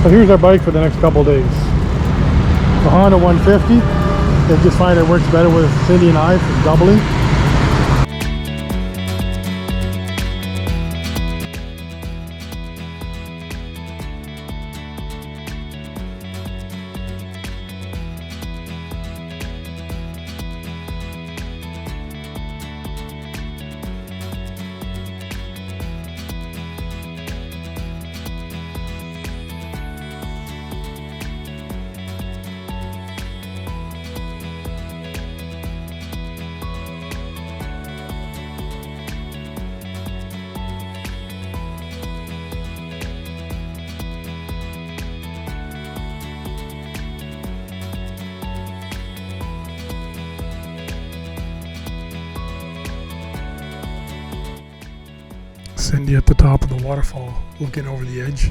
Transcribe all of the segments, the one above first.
So here's our bike for the next couple days. The Honda 150. I just find it works better with Cindy and I for doubling. Cindy at the top of the waterfall, looking over the edge.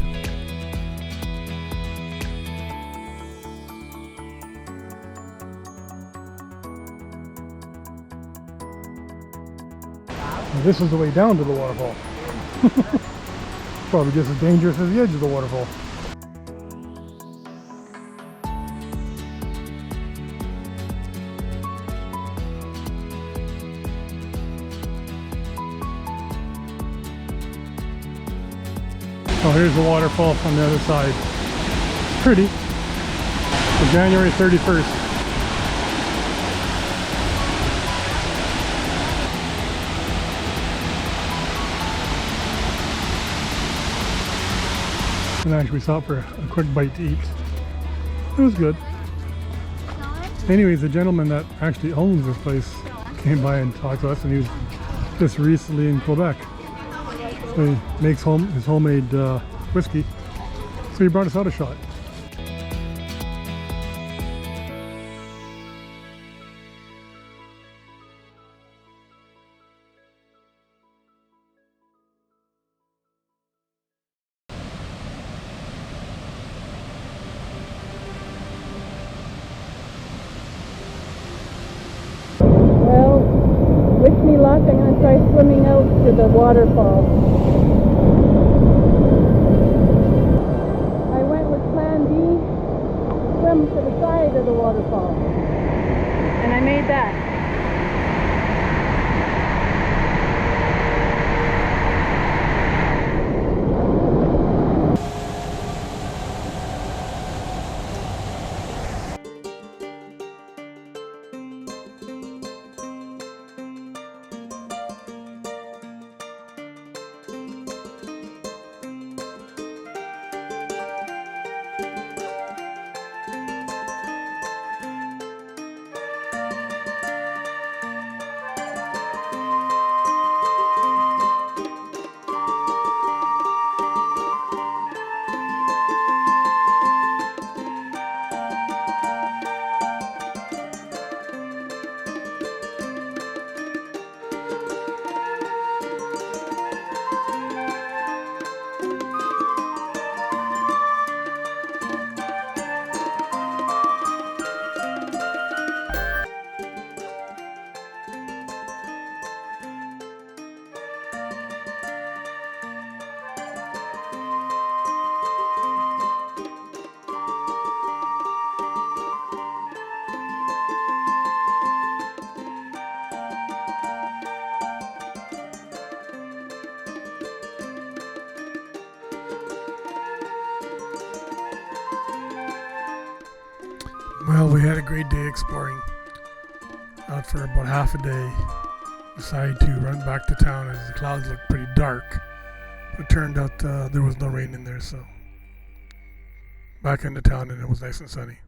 And this is the way down to the waterfall. Probably just as dangerous as the edge of the waterfall. Oh, here's the waterfall from the other side. It's pretty. It's January 31st. And actually we stopped for a quick bite to eat. It was good. Anyways, the gentleman that actually owns this place came by and talked to us, and he was just recently in Quebec. So he makes his homemade whiskey. So he brought us out a shot. Well, wish me luck. I'm going to try swimming out to the waterfall. To the side of the waterfall, and I made that. Well, we had a great day exploring. Out for about half a day. Decided to run back to town as the clouds looked pretty dark. It turned out there was no rain in there, so back into town and it was nice and sunny.